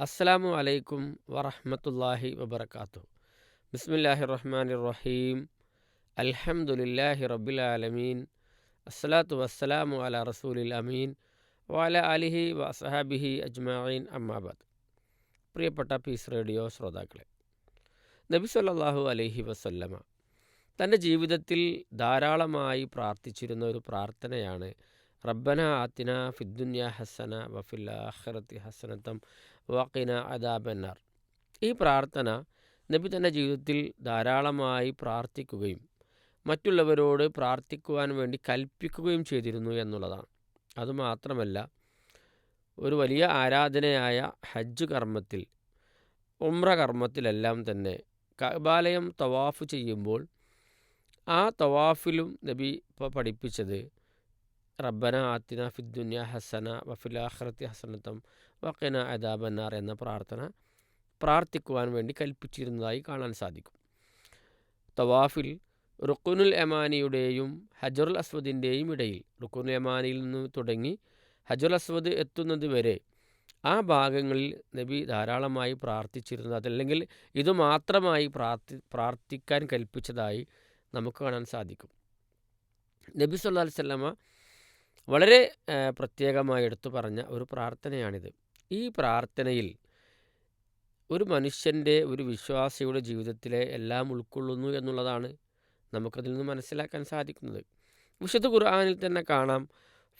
അസ്സലാമു അലൈക്കും വറഹ്മത്തുള്ളാഹി വബറകാതുഹു. ബിസ്മില്ലാഹിർ റഹ്മാനിർ റഹീം. അൽഹംദുലില്ലാഹി റബ്ബിൽ ആലമീൻ. അസ്സലാത്തു വസ്സലാമു അലാ റസൂലിൽ അമീൻ വഅലാ ആലിഹി വഅസ്ഹാബിഹി അജ്മഈൻ. അമ്മാ ബഅദ്. പ്രിയപ്പെട്ട പീസ് റേഡിയോ ശ്രോതാക്കളെ, നബി സല്ലല്ലാഹു അലൈഹി വസല്ലമ തൻ്റെ ജീവിതത്തിൽ ധാരാളമായി പ്രാർത്ഥിച്ചിരുന്ന ഒരു പ്രാർത്ഥനയാണ് റബ്ബന ആത്തിന ഫിദ്ദുനിയ ഹസന വഫിൽ ആഖിറതി ഹസനതം വഖിന അദാബന്നാർ. ഈ പ്രാർത്ഥന നബി തൻ്റെ ജീവിതത്തിൽ ധാരാളമായി പ്രാർത്ഥിക്കുകയും മറ്റുള്ളവരോട് പ്രാർത്ഥിക്കുവാൻ വേണ്ടി കൽപ്പിക്കുകയും ചെയ്തിരുന്നു എന്നുള്ളതാണ്. അതുമാത്രമല്ല, ഒരു വലിയ ആരാധനയായ ഹജ്ജ് കർമ്മത്തിൽ, ഉംറ കർമ്മത്തിലെല്ലാം തന്നെ കഅബാലയം തവാഫ് ചെയ്യുമ്പോൾ ആ തവാഫിലും നബി പഠിപ്പിച്ചത് റബ്ബന ആത്തിന ഫിദ്ദുനിയ ഹസന വഫിൽ ആഖിറതി ഹസനതം വഖിന അദാബന്നാർ എന്ന പ്രാർത്ഥന പ്രാർത്ഥിക്കുവാൻ വേണ്ടി കൽപ്പിച്ചിരുന്നതായി കാണാൻ സാധിക്കും. തവാഫിൽ റുക്കുനുൽ യമാനിയുടെയും ഹജറുൽ അസ്വദിൻ്റെയും ഇടയിൽ, റുക്കുനുൽ യമാനിയിൽ നിന്ന് തുടങ്ങി ഹജറുൽ അസ്വദ് എത്തുന്നത് വരെ ആ ഭാഗങ്ങളിൽ നബി ധാരാളമായി പ്രാർത്ഥിച്ചിരുന്നത്, അതല്ലെങ്കിൽ ഇതുമാത്രമായി പ്രാർത്ഥിക്കാൻ കൽപ്പിച്ചതായി നമുക്ക് കാണാൻ സാധിക്കും. നബി സല്ലല്ലാഹു അലൈഹി വസല്ലമ വളരെ പ്രത്യേകമായി എടുത്തു പറഞ്ഞ ഒരു പ്രാർത്ഥനയാണിത്. ഈ പ്രാർത്ഥനയിൽ ഒരു മനുഷ്യൻ്റെ, ഒരു വിശ്വാസിയുടെ ജീവിതത്തിലെ എല്ലാം ഉൾക്കൊള്ളുന്നു എന്നുള്ളതാണ് നമുക്കതിൽ നിന്ന് മനസ്സിലാക്കാൻ സാധിക്കുന്നത്. വിശുദ്ധ ഖുർആനിൽ തന്നെ കാണാം,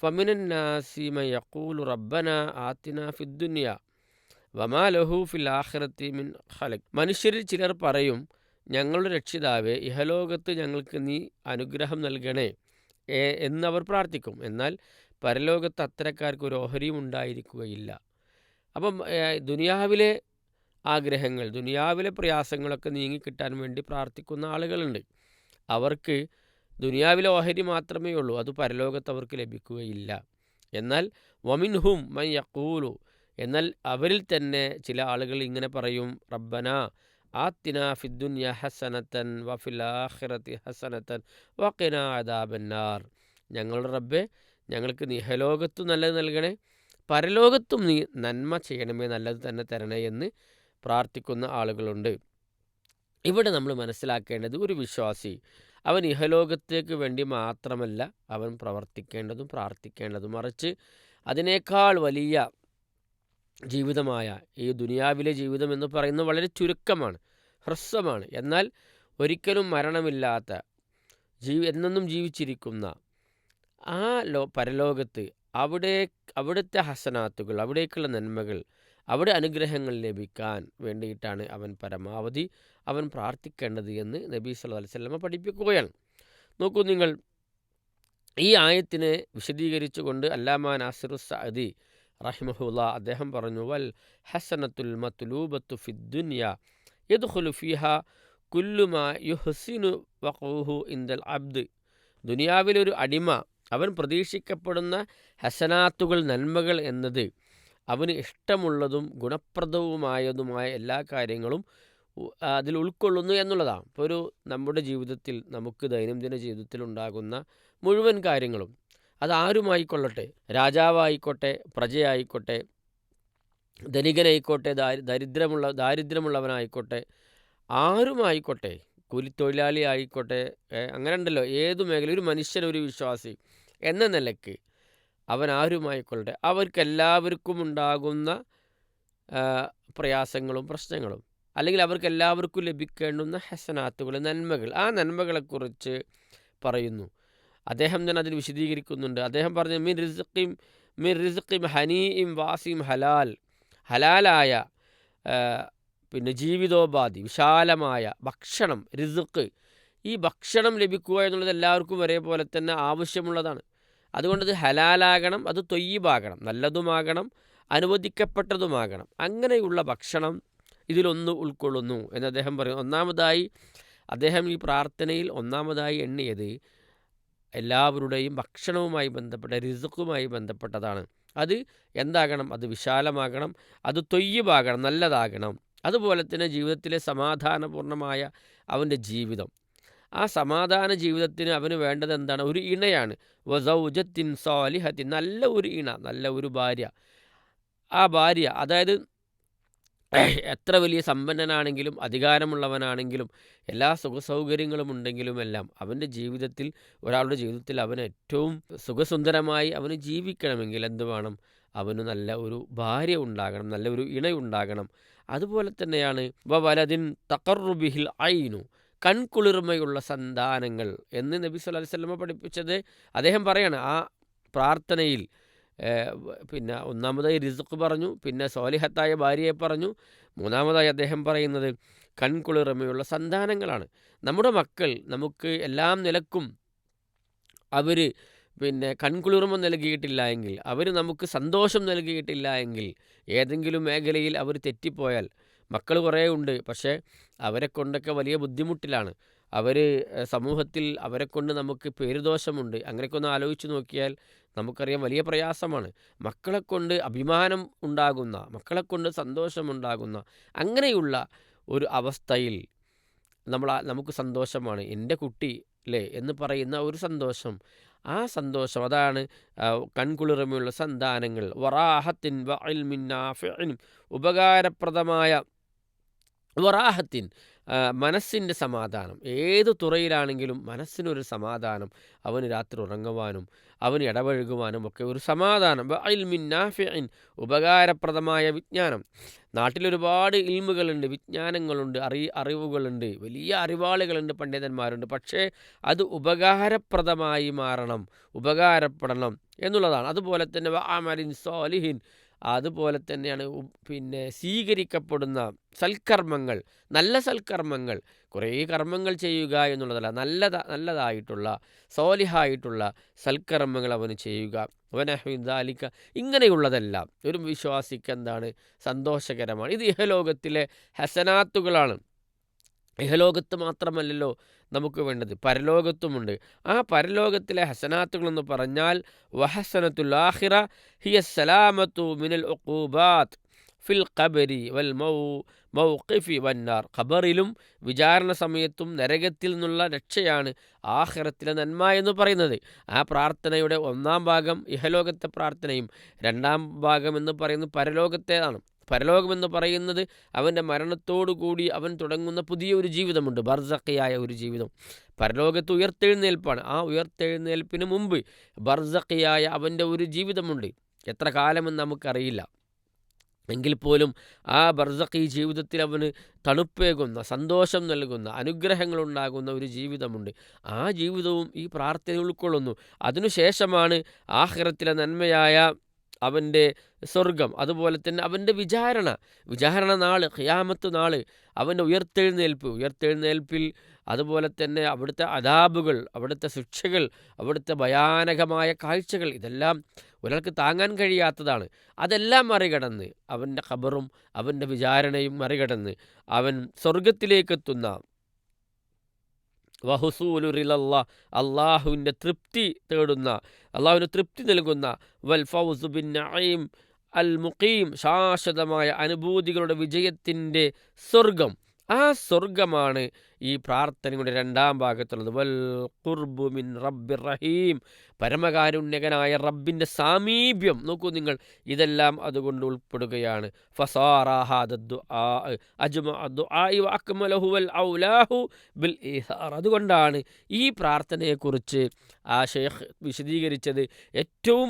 ഫമിനൻ നാസി മൻ യഖൂലു റബ്ബന ആതിന ഫിദ്ദുനിയ വമാ ലഹു ഫിൽ ആഖിറതി മിൻ ഖലഖ്. മനുഷ്യരിൽ ചിലർ പറയും, ഞങ്ങളുടെ രക്ഷിതാവേ, ഇഹലോകത്ത് ഞങ്ങൾക്ക് നീ അനുഗ്രഹം നൽകണേ എന്നവർ പ്രാർത്ഥിക്കും. എന്നാൽ പരലോകത്ത് അത്തരക്കാർക്ക് ഒരു ഓഹരിയും ഉണ്ടായിരിക്കുകയില്ല. അപ്പം ദുനിയാവിലെ ആഗ്രഹങ്ങൾ, ദുനിയാവിലെ പ്രയാസങ്ങളൊക്കെ നീങ്ങിക്കിട്ടാൻ വേണ്ടി പ്രാർത്ഥിക്കുന്ന ആളുകളുണ്ട്. അവർക്ക് ദുനിയാവിലെ ഓഹരി മാത്രമേ ഉള്ളൂ, അത് പരലോകത്ത് അവർക്ക് ലഭിക്കുകയില്ല. എന്നാൽ വമിൻഹും മൻ യഖൂലു, എന്നാൽ അവരിൽ തന്നെ ചില ആളുകൾ ഇങ്ങനെ പറയും, റബ്ബന ആത്തിന ഫിദ്ദുനിയ ഹസനതൻ വഫിൽ ആഖിറതി ഹസനതൻ വഖിന അദാബന്നാർ. ഞങ്ങളുടെ റബ്ബേ, ഞങ്ങൾക്ക് നീ ഇഹലോകത്തും നല്ലത് നൽകണേ, പരലോകത്തും നീ നന്മ ചെയ്യണമേ, നല്ലത് തന്നെ തരണേ എന്ന് പ്രാർത്ഥിക്കുന്ന ആളുകളുണ്ട്. ഇവിടെ നമ്മൾ മനസ്സിലാക്കേണ്ടത്, ഒരു വിശ്വാസി അവൻ ഇഹലോകത്തേക്ക് വേണ്ടി മാത്രമല്ല അവൻ പ്രവർത്തിക്കേണ്ടതും പ്രാർത്ഥിക്കേണ്ടതും, മറിച്ച് അതിനേക്കാൾ വലിയ ജീവിതമായ ഈ ദുനിയാവിലെ ജീവിതം എന്ന് പറയുന്നത് വളരെ ചുരുക്കമാണ്, ഹ്രസ്വമാണ്. എന്നാൽ ഒരിക്കലും മരണമില്ലാത്ത, എന്നെന്നും ജീവിച്ചിരിക്കുന്ന ആ പരലോകത്ത് അവിടുത്തെ ഹസനാത്തുകൾ, അവിടേക്കുള്ള നന്മകൾ, അവിടെ അനുഗ്രഹങ്ങൾ ലഭിക്കാൻ വേണ്ടിയിട്ടാണ് അവൻ പരമാവധി അവൻ പ്രാർത്ഥിക്കേണ്ടത് എന്ന് നബി സല്ലല്ലാഹു അലൈഹി വസല്ലമ പഠിപ്പിക്കുകയാണ്. നോക്കൂ നിങ്ങൾ, ഈ ആയത്തിനെ വിശദീകരിച്ചുകൊണ്ട് അല്ലാമ നാസിറുസ് സഅദി റഹിമഹുല്ലാ അദ്ദേഹം പറഞ്ഞു, വൽ ഹസനത്തുൽ മത്ലൂബത്തു ഫിദ്ദുനിയ യദ്ഖുലു ഫീഹാ കുല്ലു മാ യുഹ്സിനു വഖഉഹു ഇൻദൽ അബ്ദ്. ദുനിയാവിലൊരു അടിമ അവൻ പ്രതീക്ഷിക്കപ്പെടുന്ന ഹസനാത്തുകൾ, നന്മകൾ എന്നത് അവന് ഇഷ്ടമുള്ളതും ഗുണപ്രദവുമായതുമായ എല്ലാ കാര്യങ്ങളും അതിൽ ഉൾക്കൊള്ളുന്നു എന്നുള്ളതാണ്. ഇപ്പോൾ നമ്മുടെ ജീവിതത്തിൽ, നമുക്ക് ദൈനംദിന ജീവിതത്തിൽ ഉണ്ടാകുന്ന മുഴുവൻ കാര്യങ്ങളും, അതാരുമായിക്കൊള്ളട്ടെ, രാജാവായിക്കോട്ടെ, പ്രജയായിക്കോട്ടെ, ധനികനായിക്കോട്ടെ, ദാരിദ്ര്യമുള്ളവനായിക്കോട്ടെ, ആരുമായിക്കോട്ടെ, കൂലിത്തൊഴിലാളി ആയിക്കോട്ടെ, അങ്ങനെ ഉണ്ടല്ലോ, ഏതു മേഖല, ഒരു മനുഷ്യൻ, ഒരു വിശ്വാസി എന്ന നിലയ്ക്ക് അവൻ ആരുമായിക്കൊള്ളട്ടെ, അവർക്കെല്ലാവർക്കും ഉണ്ടാകുന്ന പ്രയാസങ്ങളും പ്രശ്നങ്ങളും, അല്ലെങ്കിൽ അവർക്കെല്ലാവർക്കും ലഭിക്കേണ്ടുന്ന ഹസനാത്തുകൾ, നന്മകൾ, ആ നന്മകളെക്കുറിച്ച് പറയുന്നു. അദ്ദേഹം തന്നെ അതിൽ വിശദീകരിക്കുന്നുണ്ട്. അദ്ദേഹം പറഞ്ഞു, മിൻ റിസ്ഖിം ഹനീഇം വാസിം ഹലാൽ, ഹലാലായ പിന്നെ ജീവിതോപാധി, വിശാലമായ ഭക്ഷണം, റിസ്ഖ്, ഈ ഭക്ഷണം ലഭിക്കുക എന്നുള്ളത് എല്ലാവർക്കും ഒരേപോലെ തന്നെ ആവശ്യമുള്ളതാണ്. അതുകൊണ്ടത് ഹലാലാകണം, അത് തൊയ്യിബാകണം, നല്ലതുമാകണം, അനുവദിക്കപ്പെട്ടതുമാകണം. അങ്ങനെയുള്ള ഭക്ഷണം ഇതിലൊന്ന് ഉൾക്കൊള്ളുന്നു എന്ന് അദ്ദേഹം പറയും. ഒന്നാമതായി അദ്ദേഹം ഈ പ്രാർത്ഥനയിൽ ഒന്നാമതായി എണ്ണിയത് എല്ലാവരുടെയും ഭക്ഷണവുമായി ബന്ധപ്പെട്ട, റിസ്ഖുമായി ബന്ധപ്പെട്ടതാണ്. അത് എന്താകണം? അത് വിശാലമാകണം, അത് തൊയ്യിബാകണം, നല്ലതാകണം. അതുപോലെ തന്നെ ജീവിതത്തിലെ സമാധാനപൂർണ്ണമായ അവൻ്റെ ജീവിതം, ആ സമാധാന ജീവിതത്തിന് അവന് വേണ്ടത് എന്താണ്? ഒരു ഇണയാണ്. വസൗജത്തിൻ സാലിഹത്തിൻ, നല്ല ഒരു ഇണ, നല്ല ഒരു ഭാര്യ. ആ ഭാര്യ, അതായത് എത്ര വലിയ സമ്പന്നനാണെങ്കിലും അധികാരമുള്ളവനാണെങ്കിലും എല്ലാ സുഖസൗകര്യങ്ങളും ഉണ്ടെങ്കിലുമെല്ലാം അവൻ്റെ ജീവിതത്തിൽ, ഒരാളുടെ ജീവിതത്തിൽ അവന് ഏറ്റവും സുഖസുന്ദരമായി അവന് ജീവിക്കണമെങ്കിൽ എന്ത് വേണം? അവന് നല്ല ഒരു ഭാര്യ ഉണ്ടാകണം, നല്ല ഒരു ഇണയുണ്ടാകണം. അതുപോലെ തന്നെയാണ് വലദിൻ തഖറുബിഹിൽ ഐനു, കൺകുളിർമയുള്ള സന്താനങ്ങൾ എന്ന് നബി സല്ലല്ലാഹു അലൈഹി വസല്ലമ പഠിപ്പിച്ചത്. അദ്ദേഹം പറയാണ് ആ പ്രാർത്ഥനയിൽ പിന്നെ ഒന്നാമതായി റിസ്ഖ് പറഞ്ഞു, പിന്നെ സ്വാലിഹത്തായ ഭാര്യയെ പറഞ്ഞു, മൂന്നാമതായി അദ്ദേഹം പറയുന്നത് കൺകുളിർമയുള്ള സന്താനങ്ങളാണ്. നമ്മുടെ മക്കൾ നമുക്ക് എല്ലാം നിലക്കും അവർ പിന്നെ കൺകുളിർമ നൽകിയിട്ടില്ല എങ്കിൽ, അവർ നമുക്ക് സന്തോഷം നൽകിയിട്ടില്ല എങ്കിൽ, ഏതെങ്കിലും മേഖലയിൽ അവർ തെറ്റിപ്പോയാൽ, മക്കൾ കുറേ ഉണ്ട്, പക്ഷേ അവരെ കൊണ്ടൊക്കെ വലിയ ബുദ്ധിമുട്ടിലാണ്, അവർ സമൂഹത്തിൽ അവരെ കൊണ്ട് നമുക്ക് പേരുദോഷമുണ്ട്, അങ്ങനെയൊക്കെ ഒന്ന് ആലോചിച്ച് നോക്കിയാൽ നമുക്കറിയാം വലിയ പ്രയാസമാണ്. മക്കളെക്കൊണ്ട് അഭിമാനം ഉണ്ടാകുന്ന, മക്കളെക്കൊണ്ട് സന്തോഷമുണ്ടാകുന്ന അങ്ങനെയുള്ള ഒരു അവസ്ഥയിൽ നമുക്ക് സന്തോഷമാണ് എൻ്റെ കുട്ടി അല്ലേ എന്ന് പറയുന്ന ഒരു സന്തോഷം. ആ സന്തോഷം അതാണ് കൺകുളിർമയുള്ള സന്താനങ്ങൾ. വറാഹത്തിൻ വഇൽമിൻ നാഫിഇൻ, ഉപകാരപ്രദമായ വറാഹത്തിൻ, മനസ്സിൻ്റെ സമാധാനം. ഏത് തുറയിലാണെങ്കിലും മനസ്സിനൊരു സമാധാനം, അവന് രാത്രി ഉറങ്ങുവാനും അവന് ഇടപഴകുവാനും ഒക്കെ ഒരു സമാധാനം. വഇൽമിൻ നാഫിഇൻ, ഉപകാരപ്രദമായ വിജ്ഞാനം. നാട്ടിലൊരുപാട് ഇൽമുകളുണ്ട്, വിജ്ഞാനങ്ങളുണ്ട്, അറിവുകളുണ്ട്, വലിയ അറിവാളികളുണ്ട്, പണ്ഡിതന്മാരുണ്ട്. പക്ഷേ അത് ഉപകാരപ്രദമായി മാറണം, ഉപകാരപ്പെടണം എന്നുള്ളതാണ്. അതുപോലെ തന്നെ വഅമലിൻ സ്വാലിഹിൻ, അതുപോലെ തന്നെയാണ് പിന്നെ സ്വീകരിക്കപ്പെടുന്ന സൽക്കർമ്മങ്ങൾ, നല്ല സൽക്കർമ്മങ്ങൾ. കുറേ കർമ്മങ്ങൾ ചെയ്യുക എന്നുള്ളതല്ല, നല്ലതായിട്ടുള്ള സ്വാലിഹായിട്ടുള്ള സൽക്കർമ്മങ്ങൾ അവന് ചെയ്യുക. അവനഹ്ദാലിക്ക, ഇങ്ങനെയുള്ളതെല്ലാം ഒരു വിശ്വാസിക്ക് എന്താണ്? സന്തോഷകരമാണ്. ഇത് ഇഹലോകത്തിലെ ഹസനാത്തുകളാണ്. ഇഹലോകത്ത് മാത്രമല്ലല്ലോ നമുക്ക് വേണ്ടത്, പരലോകത്തുമുണ്ട്. ആ പരലോകത്തിലെ ഹസനാത്തുകളെന്ന് പറഞ്ഞാൽ വഹസനത്തുൽ ആഖിറ ഹിയ സലാമത്തു മിനൽ ഉഖൂബാത്ത് ഫിൽ ഖബരി വൽ മൗഖിഫി വന്നാർ. ഖബറിലും വിചാരണ സമയത്തും നരകത്തിൽ നിന്നുള്ള രക്ഷയാണ് ആഖിറത്തിലെ നന്മ എന്ന് പറയുന്നത്. ആ പ്രാർത്ഥനയുടെ ഒന്നാം ഭാഗം ഇഹലോകത്തെ പ്രാർത്ഥനയും രണ്ടാം ഭാഗം എന്ന് പറയുന്നത് പരലോകത്തേതാണ്. പരലോകമെന്ന് പറയുന്നത് അവൻ്റെ മരണത്തോടു കൂടി അവൻ തുടങ്ങുന്ന പുതിയൊരു ജീവിതമുണ്ട്, ബർസഖിയായ ഒരു ജീവിതം. പരലോകത്ത് ഉയർത്തെഴുന്നേൽപ്പാണ്. ആ ഉയർത്തെഴുന്നേൽപ്പിന് മുമ്പ് ബർസഖിയായ അവൻ്റെ ഒരു ജീവിതമുണ്ട്. എത്ര കാലമെന്ന് നമുക്കറിയില്ല, എങ്കിൽ പോലും ആ ബർസഖി ജീവിതത്തിൽ അവന് തണുപ്പേകുന്ന, സന്തോഷം നൽകുന്ന, അനുഗ്രഹങ്ങളുണ്ടാകുന്ന ഒരു ജീവിതമുണ്ട്. ആ ജീവിതവും ഈ പ്രാർത്ഥന ഉൾക്കൊള്ളുന്നു. അതിനുശേഷമാണ് ആഖിറത്തിലെ നന്മയായ അവൻ്റെ സ്വർഗം, അതുപോലെ തന്നെ അവൻ്റെ വിചാരണ നാൾ, ഖിയാമത്ത് നാൾ, അവൻ്റെ ഉയർത്തെഴുന്നേൽപ്പിൽ, അതുപോലെ തന്നെ അവിടുത്തെ അദാബുകൾ, അവിടുത്തെ ശിക്ഷകൾ, അവിടുത്തെ ഭയാനകമായ കാഴ്ചകൾ, ഇതെല്ലാം ഒരാൾക്ക് താങ്ങാൻ കഴിയാത്തതാണ്. അതെല്ലാം മറികടന്ന് അവൻ്റെ ഖബറും അവൻ്റെ വിചാരണയും മറികടന്ന് അവൻ സ്വർഗത്തിലേക്കെത്തുന്ന വഹുസൂലുറിലല്ലാ, അള്ളാഹുവിൻ്റെ തൃപ്തി തേടുന്ന, അള്ളാഹുവിന് തൃപ്തി നൽകുന്ന, വൽ ഫൗസു ബിൻ നഈം അൽ മുഖീം, ശാശ്വതമായ അനുഭൂതികളുടെ വിജയത്തിൻ്റെ സ്വർഗം. ആ സ്വർഗമാണ് ഈ പ്രാർത്ഥനയുടെ രണ്ടാം ഭാഗത്തുള്ളത്. വൽ ഖുർബു മിൻ റബ്ബിർ റഹീം, പരമകാരുണ്യകനായ റബ്ബിൻ്റെ സാമീപ്യം. നോക്കൂ നിങ്ങൾ, ഇതെല്ലാം അതുകൊണ്ട് ഉൾപ്പെടുകയാണ്. ഫസാറ ഹാദ ദുആ അജ്മഅ ദുആഇ വഅക്മലഹു വൽ ഔലാഹു ബിൽ ഈസാർ. അതുകൊണ്ടാണ് ഈ പ്രാർത്ഥനയെക്കുറിച്ച് ആ ഷെയ്ഖ് വിശദീകരിച്ചത്. ഏറ്റവും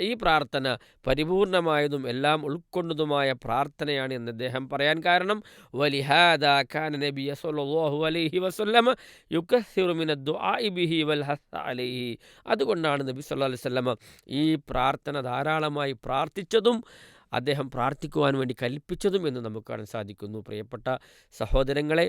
ഈ പ്രാർത്ഥന പരിപൂർണമായതും എല്ലാം ഉൾക്കൊണ്ടതുമായ പ്രാർത്ഥനയാണ് എന്ന് അദ്ദേഹം പറയാൻ കാരണം, വലിഹാദാ കാന നബിയ സ്വല്ലല്ലാഹു അലൈഹി വസല്ലമ യുകസ്സിറു മിനദ് ദുആഇ ബിഹി വൽ ഹസ്സ അലൈഹി. അതുകൊണ്ടാണ് നബി സല്ലല്ലാഹു അലൈഹി വസല്ലമ ഈ പ്രാർത്ഥന ധാരാളമായി പ്രാർത്ഥിച്ചതും അദ്ദേഹം പ്രാർത്ഥിക്കുവാൻ വേണ്ടി കൽപ്പിച്ചതും എന്ന് നമുക്ക് കാണാൻ സാധിക്കുന്നു. പ്രിയപ്പെട്ട സഹോദരങ്ങളെ,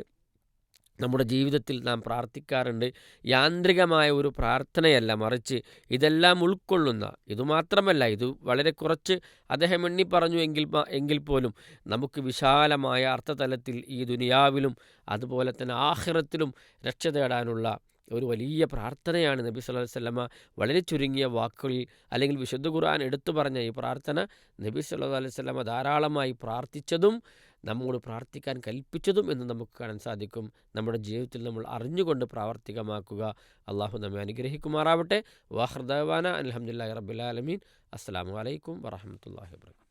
നമ്മുടെ ജീവിതത്തിൽ നാം പ്രാർത്ഥിക്കാറുണ്ട്. യാന്ത്രികമായ ഒരു പ്രാർത്ഥനയല്ല, മറിച്ച് ഇതെല്ലാം ഉൾക്കൊള്ളുന്ന, ഇതുമാത്രമല്ല, ഇത് വളരെ കുറച്ച് അദ്ദേഹം എണ്ണി പറഞ്ഞു എങ്കിൽ പോലും നമുക്ക് വിശാലമായ അർത്ഥതലത്തിൽ ഈ ദുനിയാവിലും അതുപോലെ തന്നെ ആഖിറത്തിലും രക്ഷ തേടാനുള്ള ഒരു വലിയ പ്രാർത്ഥനയാണ് നബി സല്ലല്ലാഹു അലൈഹി വസല്ലമ വളരെ ചുരുങ്ങിയ വാക്കുകളിൽ, അല്ലെങ്കിൽ വിശുദ്ധ ഖുർആൻ എടുത്തു പറഞ്ഞ ഈ പ്രാർത്ഥന നബി സല്ലല്ലാഹു അലൈഹി വസല്ലമ ധാരാളമായി പ്രാർത്ഥിച്ചതും നമ്മോട് പ്രാർത്ഥിക്കാൻ കൽപ്പിച്ചതും എന്ന് നമുക്ക് കാണാൻ സാധിക്കും. നമ്മുടെ ജീവിതത്തിൽ നമ്മൾ അറിഞ്ഞുകൊണ്ട് പ്രാവർത്തികമാക്കുക. അള്ളാഹു നമ്മെ അനുഗ്രഹിക്കുമാറാവട്ടെ. വാഖിർ ദഅവാന അൽഹംദുലില്ലാഹി റബ്ബിൽ ആലമീൻ. അസ്സലാമു അലൈക്കും വറഹ്മത്തുള്ളാഹി വബറകാതുഹു.